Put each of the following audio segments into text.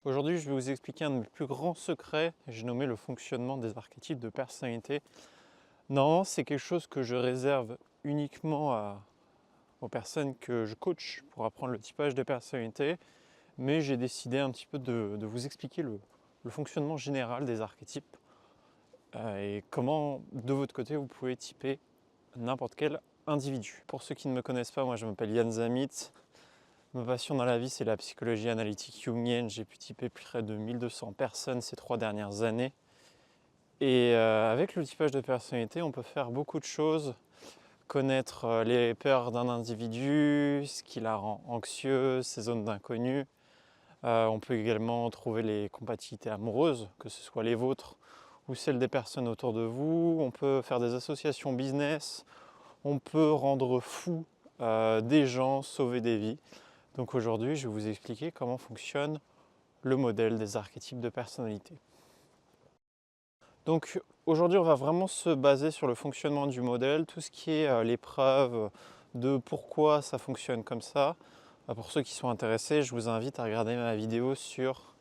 Aujourd'hui, je vais vous expliquer un de mes plus grands secrets, j'ai nommé le fonctionnement des archétypes de personnalité. Non, c'est quelque chose que je réserve uniquement aux personnes que je coach pour apprendre le typage de personnalité, mais j'ai décidé un petit peu de vous expliquer le fonctionnement général des archétypes et comment, de votre côté, vous pouvez typer n'importe quel individu. Pour ceux qui ne me connaissent pas, moi je m'appelle Yann Zamit. Ma passion dans la vie, c'est la psychologie analytique jungienne. J'ai pu typer près de 1200 personnes ces 3 dernières années. Et avec le typage de personnalité, on peut faire beaucoup de choses. Connaître les peurs d'un individu, ce qui la rend anxieux, ses zones d'inconnu. On peut également trouver les compatibilités amoureuses, que ce soit les vôtres ou celles des personnes autour de vous. On peut faire des associations business. On peut rendre fou des gens, sauver des vies. Donc aujourd'hui, je vais vous expliquer comment fonctionne le modèle des archétypes de personnalité. Donc aujourd'hui, on va vraiment se baser sur le fonctionnement du modèle, tout ce qui est les preuves de pourquoi ça fonctionne comme ça. Pour ceux qui sont intéressés, je vous invite à regarder ma vidéo sur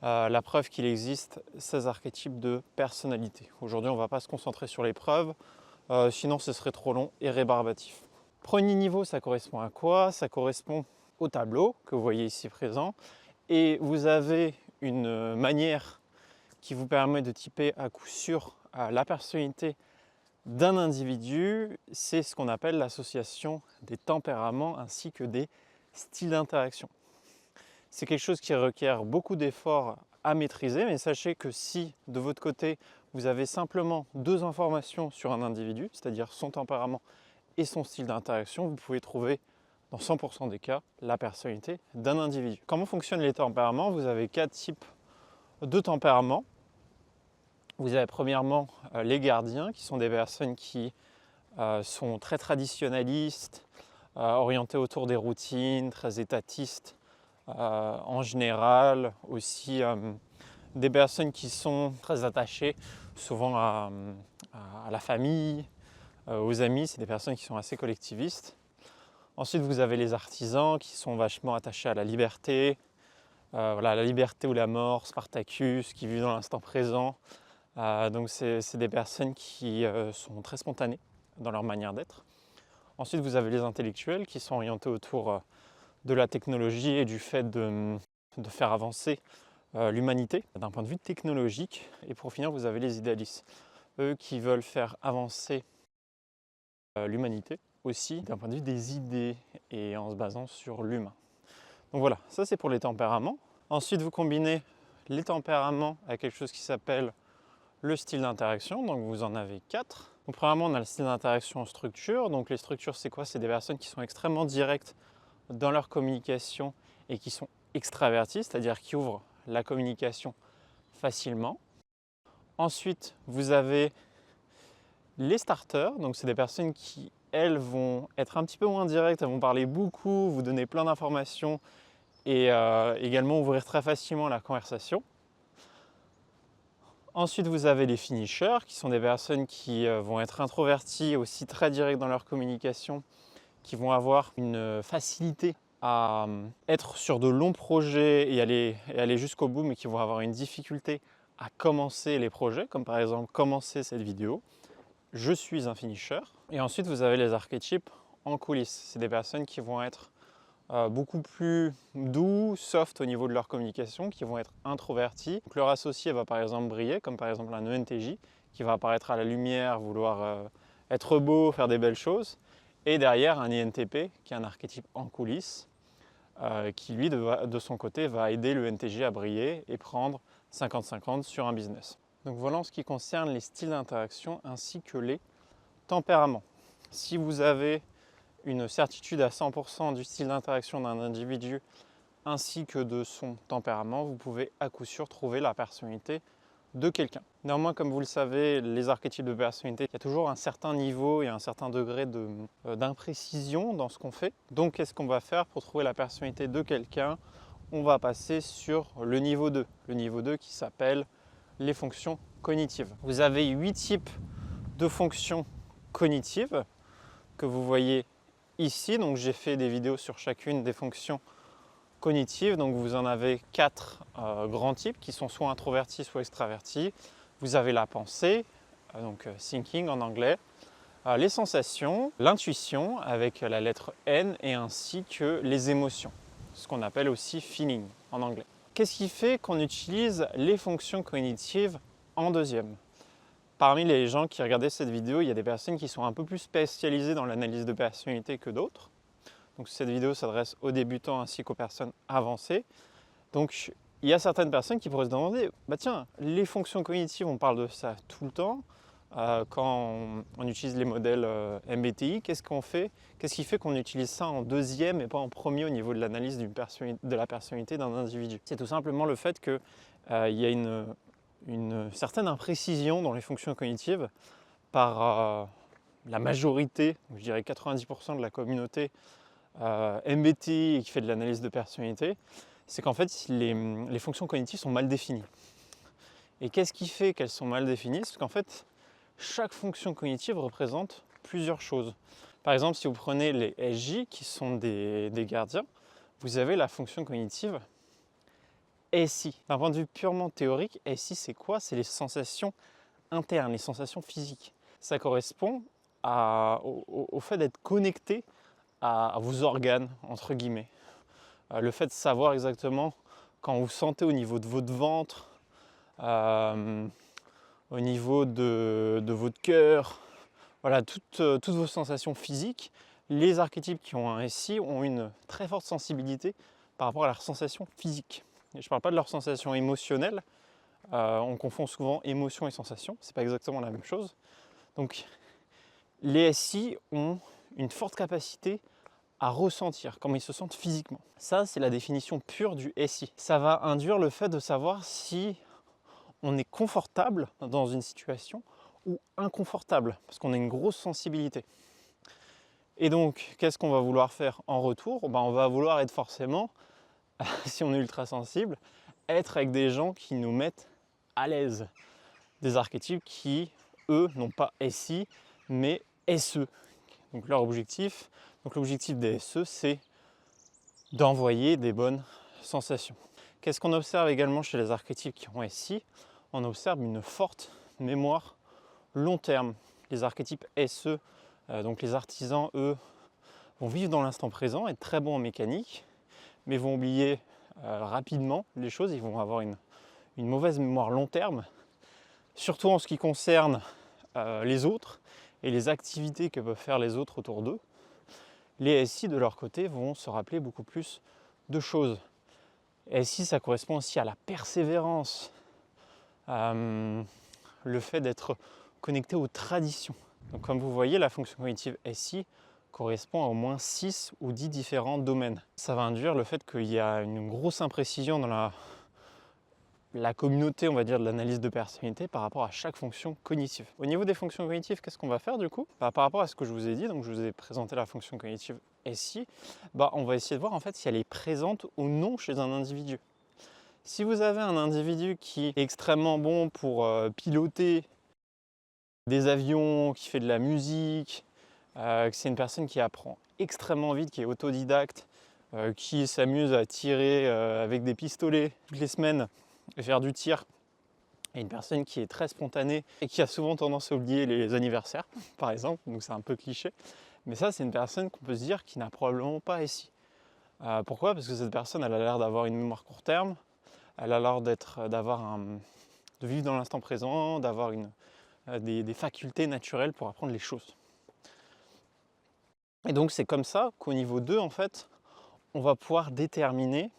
la preuve qu'il existe 16 archétypes de personnalité. Aujourd'hui, on ne va pas se concentrer sur les preuves, sinon ce serait trop long et rébarbatif. Premier niveau, ça correspond à quoi? Ça correspond au tableau que vous voyez ici présent. Et vous avez une manière qui vous permet de typer à coup sûr la personnalité d'un individu. C'est ce qu'on appelle l'association des tempéraments ainsi que des styles d'interaction. C'est quelque chose qui requiert beaucoup d'efforts à maîtriser, mais sachez que si de votre côté vous avez simplement 2 informations sur un individu, c'est-à-dire son tempérament et son style d'interaction, vous pouvez trouver dans 100% des cas la personnalité d'un individu. Comment fonctionnent les tempéraments? Vous avez 4 types de tempéraments. Vous avez premièrement les gardiens, qui sont des personnes qui sont très traditionnalistes, orientées autour des routines, très étatistes en général. Aussi des personnes qui sont très attachées souvent à la famille, aux amis. C'est des personnes qui sont assez collectivistes. Ensuite, vous avez les artisans qui sont vachement attachés à la liberté, voilà, la liberté ou la mort, Spartacus, qui vivent dans l'instant présent. Donc c'est des personnes qui sont très spontanées dans leur manière d'être. Ensuite, vous avez les intellectuels qui sont orientés autour de la technologie et du fait de faire avancer l'humanité d'un point de vue technologique. Et pour finir, vous avez les idéalistes, eux qui veulent faire avancer l'humanité aussi d'un point de vue des idées et en se basant sur l'humain. Donc voilà, ça c'est pour les tempéraments. Ensuite, vous combinez les tempéraments avec quelque chose qui s'appelle le style d'interaction. Donc vous en avez 4. Donc premièrement, on a le style d'interaction en structure. Donc les structures, c'est quoi? C'est des personnes qui sont extrêmement directes dans leur communication et qui sont extraverties, c'est-à-dire qui ouvrent la communication facilement. Ensuite, vous avez les starters. Donc c'est des personnes qui, elles, vont être un petit peu moins directes, elles vont parler beaucoup, vous donner plein d'informations et également ouvrir très facilement la conversation. Ensuite, vous avez les finishers, qui sont des personnes qui vont être introverties, aussi très directes dans leur communication, qui vont avoir une facilité à être sur de longs projets et aller jusqu'au bout, mais qui vont avoir une difficulté à commencer les projets, comme par exemple commencer cette vidéo. Je suis un finisher. Et ensuite, vous avez les archétypes en coulisses. C'est des personnes qui vont être beaucoup plus doux, soft au niveau de leur communication, qui vont être introvertis. Donc leur associé va par exemple briller, comme par exemple un ENTJ, qui va apparaître à la lumière, vouloir être beau, faire des belles choses. Et derrière, un INTP, qui est un archétype en coulisses, qui lui, de son côté, va aider le ENTJ à briller et prendre 50-50 sur un business. Donc voilà en ce qui concerne les styles d'interaction ainsi que les tempéraments. Si vous avez une certitude à 100% du style d'interaction d'un individu ainsi que de son tempérament, vous pouvez à coup sûr trouver la personnalité de quelqu'un. Néanmoins, comme vous le savez, les archétypes de personnalité, il y a toujours un certain niveau et un certain degré d'imprécision dans ce qu'on fait. Donc, qu'est-ce qu'on va faire pour trouver la personnalité de quelqu'un? On va passer sur le niveau 2. Le niveau 2 qui s'appelle les fonctions cognitives. Vous avez 8 types de fonctions cognitives que vous voyez ici. Donc j'ai fait des vidéos sur chacune des fonctions cognitive. Donc vous en avez 4 grands types qui sont soit introvertis, soit extravertis. Vous avez la pensée, donc thinking en anglais, les sensations, l'intuition avec la lettre N et ainsi que les émotions, ce qu'on appelle aussi feeling en anglais. Qu'est-ce qui fait qu'on utilise les fonctions cognitives en deuxième? Parmi les gens qui regardaient cette vidéo, il y a des personnes qui sont un peu plus spécialisées dans l'analyse de personnalité que d'autres. Donc cette vidéo s'adresse aux débutants ainsi qu'aux personnes avancées. Donc il y a certaines personnes qui pourraient se demander, bah tiens, les fonctions cognitives, on parle de ça tout le temps. Quand on utilise les modèles MBTI, qu'est-ce qu'on fait? Qu'est-ce qui fait qu'on utilise ça en deuxième et pas en premier au niveau de l'analyse de la personnalité d'un individu? C'est tout simplement le fait qu'il y a une certaine imprécision dans les fonctions cognitives par la majorité, je dirais 90% de la communauté MBTI qui fait de l'analyse de personnalité. C'est qu'en fait les fonctions cognitives sont mal définies. Et qu'est-ce qui fait qu'elles sont mal définies? C'est qu'en fait chaque fonction cognitive représente plusieurs choses. Par exemple, si vous prenez les SJ qui sont des gardiens, vous avez la fonction cognitive SI. D'un point de vue purement théorique, SI c'est quoi? C'est les sensations internes, les sensations physiques. Ça correspond au fait d'être connecté à vos organes, entre guillemets. Le fait de savoir exactement quand vous sentez au niveau de votre ventre, au niveau de votre cœur, voilà, toutes vos sensations physiques. Les archétypes qui ont un SI ont une très forte sensibilité par rapport à leurs sensations physiques. Et je ne parle pas de leurs sensations émotionnelles, on confond souvent émotion et sensation, c'est pas exactement la même chose. Donc les SI ont une forte capacité à ressentir comment ils se sentent physiquement. Ça, c'est la définition pure du SI. Ça va induire le fait de savoir si on est confortable dans une situation ou inconfortable, parce qu'on a une grosse sensibilité. Et donc, qu'est-ce qu'on va vouloir faire en retour? On va vouloir être forcément, si on est ultra sensible, être avec des gens qui nous mettent à l'aise. Des archétypes qui, eux, n'ont pas SI, mais SE. Donc leur objectif, l'objectif des SE, c'est d'envoyer des bonnes sensations. Qu'est-ce qu'on observe également chez les archétypes qui ont SI? On observe une forte mémoire long terme. Les archétypes SE, donc les artisans, eux, vont vivre dans l'instant présent, être très bons en mécanique, mais vont oublier rapidement les choses, ils vont avoir une mauvaise mémoire long terme, surtout en ce qui concerne les autres et les activités que peuvent faire les autres autour d'eux. Les SI, de leur côté, vont se rappeler beaucoup plus de choses. SI, ça correspond aussi à la persévérance, le fait d'être connecté aux traditions. Donc comme vous voyez, la fonction cognitive SI correspond à au moins 6 ou 10 différents domaines. Ça va induire le fait qu'il y a une grosse imprécision dans la communauté, on va dire, de l'analyse de personnalité par rapport à chaque fonction cognitive. Au niveau des fonctions cognitives, qu'est-ce qu'on va faire du coup? Par rapport à ce que je vous ai dit, donc je vous ai présenté la fonction cognitive SI, on va essayer de voir en fait si elle est présente ou non chez un individu. Si vous avez un individu qui est extrêmement bon pour piloter des avions, qui fait de la musique, que c'est une personne qui apprend extrêmement vite, qui est autodidacte, qui s'amuse à tirer avec des pistolets toutes les semaines et faire du tir, et une personne qui est très spontanée et qui a souvent tendance à oublier les anniversaires, par exemple, donc c'est un peu cliché, mais ça c'est une personne qu'on peut se dire qui n'a probablement pas SI. Pourquoi? Parce que cette personne elle a l'air d'avoir une mémoire court terme, elle a l'air de vivre dans l'instant présent, d'avoir des facultés naturelles pour apprendre les choses. Et donc c'est comme ça qu'au niveau 2, en fait, on va pouvoir déterminer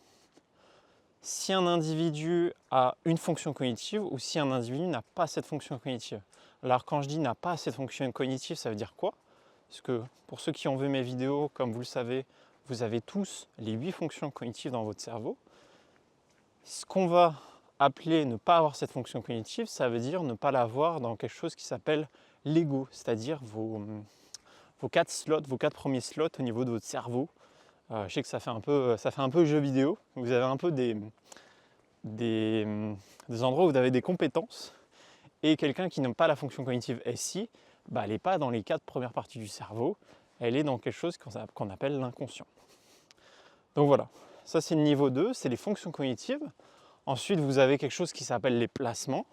si un individu a une fonction cognitive ou si un individu n'a pas cette fonction cognitive. Alors quand je dis n'a pas cette fonction cognitive, ça veut dire quoi? Parce que pour ceux qui ont vu mes vidéos, comme vous le savez, vous avez tous les 8 fonctions cognitives dans votre cerveau. Ce qu'on va appeler ne pas avoir cette fonction cognitive, ça veut dire ne pas l'avoir dans quelque chose qui s'appelle l'ego, c'est-à-dire vos 4 slots, vos 4 premiers slots au niveau de votre cerveau. Je sais que ça fait un peu jeu vidéo, vous avez un peu des endroits où vous avez des compétences, et quelqu'un qui n'a pas la fonction cognitive SI, elle n'est pas dans les 4 premières parties du cerveau, elle est dans quelque chose qu'on appelle l'inconscient. Donc voilà, Ça, c'est le niveau 2, c'est les fonctions cognitives. Ensuite, vous avez quelque chose qui s'appelle les placements.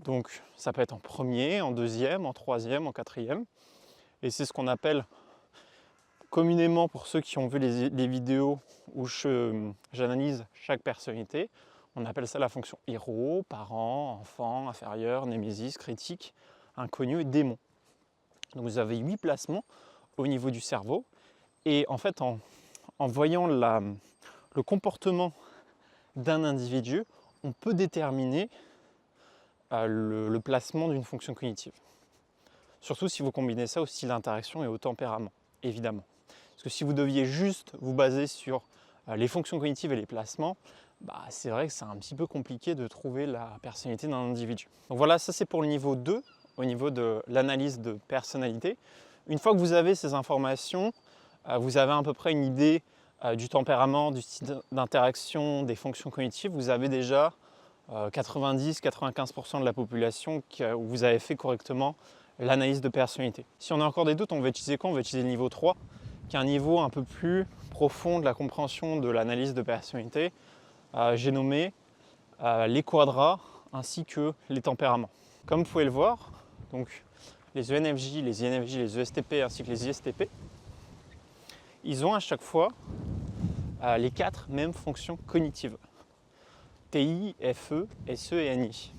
Donc, ça peut être en premier, en deuxième, en troisième, en quatrième. Et c'est ce qu'on appelle communément, pour ceux qui ont vu les vidéos où j'analyse chaque personnalité, on appelle ça la fonction héros, parent, enfant, inférieur, némésis, critique, inconnu et démon. Donc vous avez 8 placements au niveau du cerveau. Et en fait, en voyant le comportement d'un individu, on peut déterminer le placement d'une fonction cognitive. Surtout si vous combinez ça au style d'interaction et au tempérament, évidemment. Parce que si vous deviez juste vous baser sur les fonctions cognitives et les placements, c'est vrai que c'est un petit peu compliqué de trouver la personnalité d'un individu. Donc voilà, ça c'est pour le niveau 2, au niveau de l'analyse de personnalité. Une fois que vous avez ces informations, vous avez à peu près une idée du tempérament, du style d'interaction, des fonctions cognitives. Vous avez déjà 90-95% de la population où vous avez fait correctement l'analyse de personnalité. Si on a encore des doutes, on va utiliser quoi? On va utiliser le niveau 3, qui est un niveau un peu plus profond de la compréhension de l'analyse de personnalité. J'ai nommé les quadras ainsi que les tempéraments. Comme vous pouvez le voir, donc les ENFJ, les INFJ, les ESTP ainsi que les ISTP, ils ont à chaque fois les 4 mêmes fonctions cognitives. TI, FE, SE et NI.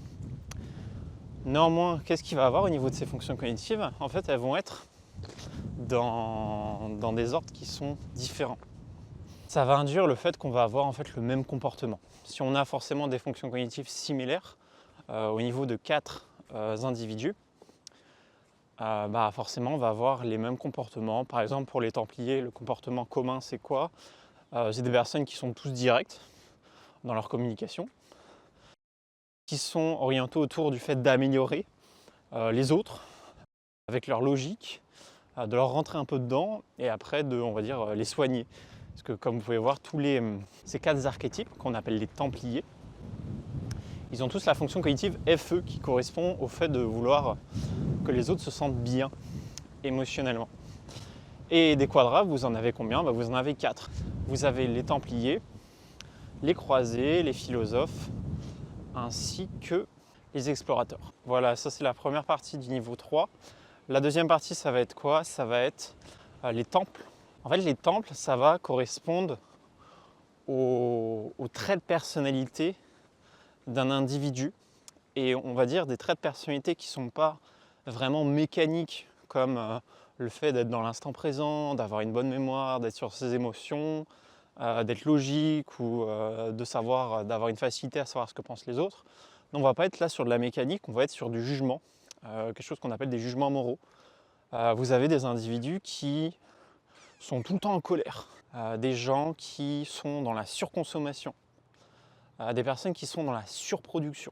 Néanmoins, qu'est-ce qu'il va avoir au niveau de ces fonctions cognitives? En fait, elles vont être dans des ordres qui sont différents. Ça va induire le fait qu'on va avoir en fait le même comportement. Si on a forcément des fonctions cognitives similaires au niveau de 4 individus, forcément on va avoir les mêmes comportements. Par exemple, pour les Templiers, le comportement commun c'est quoi? C'est des personnes qui sont tous directes dans leur communication, qui sont orientés autour du fait d'améliorer les autres avec leur logique, de leur rentrer un peu dedans et après de, on va dire, les soigner. Parce que comme vous pouvez voir, ces 4 archétypes qu'on appelle les Templiers, ils ont tous la fonction cognitive FE qui correspond au fait de vouloir que les autres se sentent bien émotionnellement. Et des quadras, vous en avez combien? Vous en avez 4. Vous avez les Templiers, les Croisés, les Philosophes, ainsi que les Explorateurs. Voilà, ça c'est la première partie du niveau 3. La deuxième partie, ça va être quoi? Ça va être les temples. En fait, les temples, ça va correspondre aux traits de personnalité d'un individu. Et on va dire des traits de personnalité qui ne sont pas vraiment mécaniques, comme le fait d'être dans l'instant présent, d'avoir une bonne mémoire, d'être sur ses émotions, d'être logique ou d'avoir une facilité à savoir ce que pensent les autres. Donc on ne va pas être là sur de la mécanique, on va être sur du jugement, quelque chose qu'on appelle des jugements moraux. Vous avez des individus qui sont tout le temps en colère, des gens qui sont dans la surconsommation, des personnes qui sont dans la surproduction,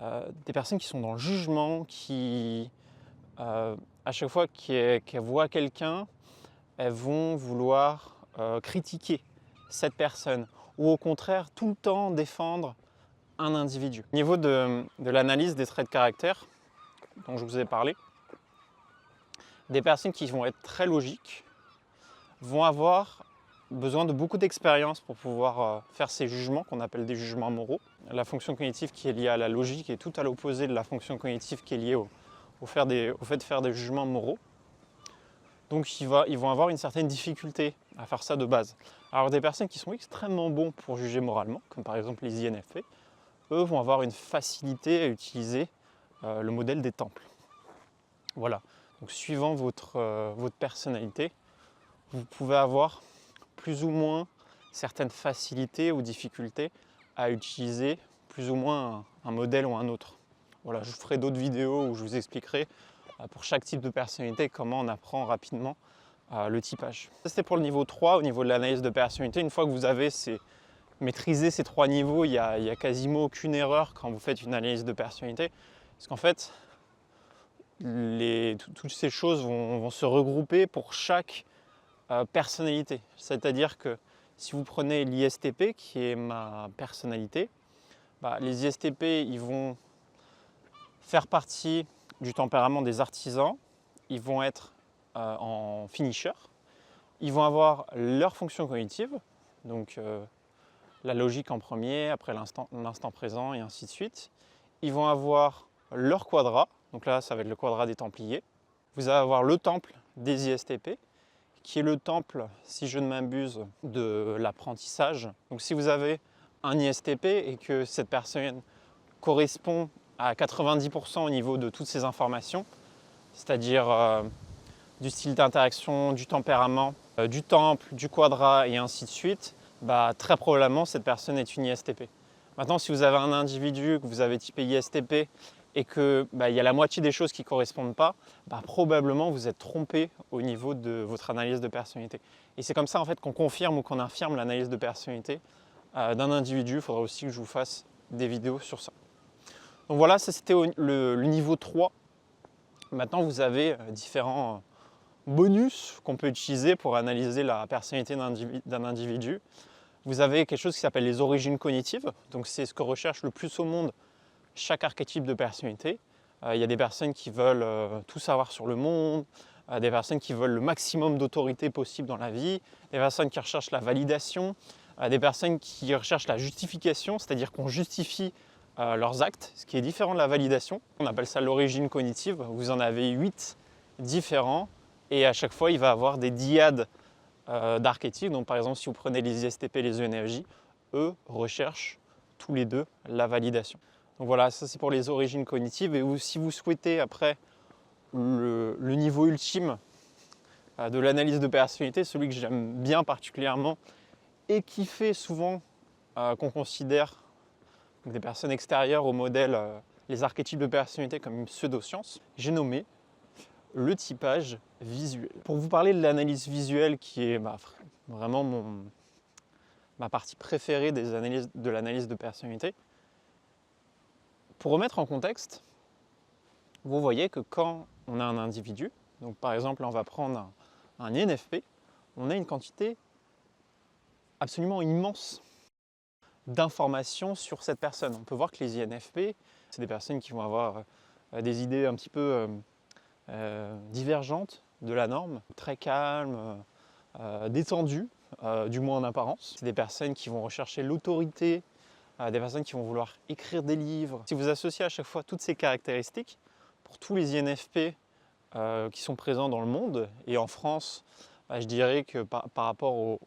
des personnes qui sont dans le jugement, qui, à chaque fois qu'elles voient quelqu'un, elles vont vouloir critiquer cette personne ou au contraire tout le temps défendre un individu. Au niveau de l'analyse des traits de caractère dont je vous ai parlé, des personnes qui vont être très logiques vont avoir besoin de beaucoup d'expérience pour pouvoir faire ces jugements qu'on appelle des jugements moraux. La fonction cognitive qui est liée à la logique est tout à l'opposé de la fonction cognitive qui est liée au fait de faire des jugements moraux. Donc ils vont avoir une certaine difficulté à faire ça de base. Alors des personnes qui sont extrêmement bons pour juger moralement, comme par exemple les INFP, eux vont avoir une facilité à utiliser le modèle des temples. Voilà, donc suivant votre personnalité, vous pouvez avoir plus ou moins certaines facilités ou difficultés à utiliser plus ou moins un modèle ou un autre. Voilà, je ferai d'autres vidéos où je vous expliquerai pour chaque type de personnalité comment on apprend rapidement le typage. Ça c'était pour le niveau 3, au niveau de l'analyse de personnalité. Une fois que vous avez maîtrisé ces 3 niveaux, il n'y a quasiment aucune erreur quand vous faites une analyse de personnalité. Parce qu'en fait, toutes ces choses vont se regrouper pour chaque personnalité. C'est-à-dire que si vous prenez l'ISTP, qui est ma personnalité, les ISTP ils vont faire partie du tempérament des artisans, ils vont être en finisher, ils vont avoir leur fonction cognitive, donc la logique en premier, après l'instant présent et ainsi de suite. Ils vont avoir leur quadrat, donc là ça va être le quadrat des Templiers. Vous allez avoir le temple des ISTP, qui est le temple, si je ne m'abuse, de l'apprentissage. Donc si vous avez un ISTP et que cette personne correspond à 90% au niveau de toutes ces informations, c'est-à-dire du style d'interaction, du tempérament, du temple, du quadrat et ainsi de suite, bah, très probablement cette personne est une ISTP. Maintenant, si vous avez un individu que vous avez typé ISTP et qu'il y a la moitié des choses qui ne correspondent pas, bah, probablement vous êtes trompé au niveau de votre analyse de personnalité. Et c'est comme ça en fait qu'on confirme ou qu'on infirme l'analyse de personnalité d'un individu. Il faudra aussi que je vous fasse des vidéos sur ça. Donc voilà, ça c'était le niveau 3. Maintenant, vous avez différents bonus qu'on peut utiliser pour analyser la personnalité d'un individu. Vous avez quelque chose qui s'appelle les origines cognitives. Donc c'est ce que recherche le plus au monde chaque archétype de personnalité. Il y a des personnes qui veulent tout savoir sur le monde, des personnes qui veulent le maximum d'autorité possible dans la vie, des personnes qui recherchent la validation, des personnes qui recherchent la justification, c'est-à-dire qu'on justifie leurs actes, ce qui est différent de la validation. On appelle ça l'origine cognitive. Vous en avez 8 différents et à chaque fois il va y avoir des dyades d'archétypes. Donc par exemple si vous prenez les ISTP et les ENFJ, eux recherchent tous les deux la validation. Donc voilà, ça c'est pour les origines cognitives. Et si vous souhaitez après le niveau ultime de l'analyse de personnalité, celui que j'aime bien particulièrement et qui fait souvent qu'on considère des personnes extérieures au modèle, les archétypes de personnalité comme une pseudo-science, j'ai nommé le typage visuel. Pour vous parler de l'analyse visuelle qui est vraiment ma partie préférée de l'analyse de personnalité, pour remettre en contexte, vous voyez que quand on a un individu, donc par exemple on va prendre un INFP, on a une quantité absolument immense d'informations sur cette personne. On peut voir que les INFP, c'est des personnes qui vont avoir des idées un petit peu divergentes de la norme, très calmes, détendues, du moins en apparence. C'est des personnes qui vont rechercher l'autorité, des personnes qui vont vouloir écrire des livres. Si vous associez à chaque fois toutes ces caractéristiques, pour tous les INFP qui sont présents dans le monde, et en France, je dirais que par rapport au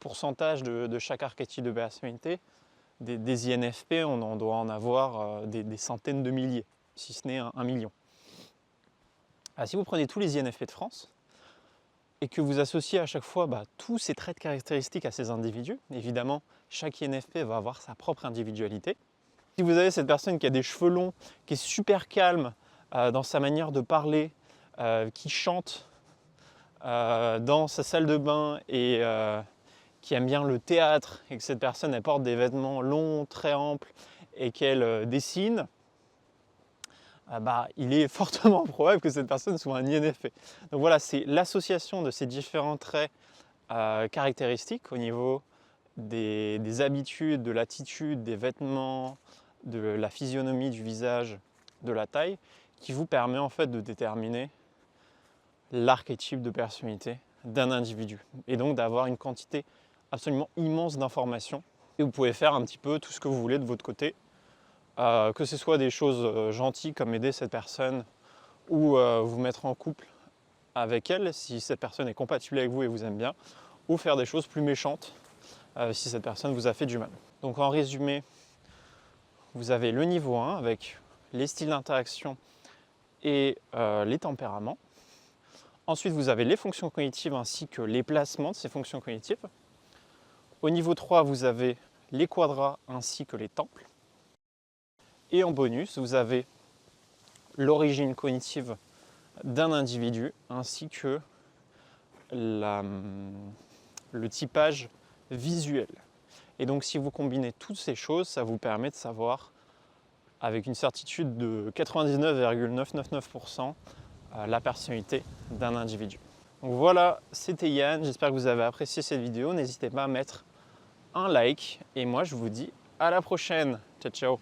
pourcentage de chaque archétype de personnalité, des INFP, on en doit en avoir des centaines de milliers, si ce n'est 1 million. Si vous prenez tous les INFP de France, et que vous associez à chaque fois tous ces traits de caractéristiques à ces individus, évidemment, chaque INFP va avoir sa propre individualité. Si vous avez cette personne qui a des cheveux longs, qui est super calme dans sa manière de parler, qui chante dans sa salle de bain et qui aime bien le théâtre, et que cette personne elle porte des vêtements longs, très amples et qu'elle dessine, il est fortement probable que cette personne soit un INFP. Donc voilà, c'est l'association de ces différents traits caractéristiques au niveau des habitudes, de l'attitude, des vêtements, de la physionomie du visage, de la taille, qui vous permet en fait de déterminer l'archétype de personnalité d'un individu. Et donc d'avoir une quantité absolument immense d'informations. Et vous pouvez faire un petit peu tout ce que vous voulez de votre côté. Que ce soit des choses gentilles comme aider cette personne ou vous mettre en couple avec elle si cette personne est compatible avec vous et vous aime bien, ou faire des choses plus méchantes si cette personne vous a fait du mal. Donc en résumé, vous avez le niveau 1 avec les styles d'interaction et les tempéraments. Ensuite, vous avez les fonctions cognitives ainsi que les placements de ces fonctions cognitives. Au niveau 3, vous avez les quadras ainsi que les temples. Et en bonus, vous avez l'origine cognitive d'un individu ainsi que le typage visuel. Et donc si vous combinez toutes ces choses, ça vous permet de savoir avec une certitude de 99,999% la personnalité d'un individu. Donc voilà, c'était Yann, j'espère que vous avez apprécié cette vidéo. N'hésitez pas à mettre un like et moi je vous dis à la prochaine. Ciao ciao.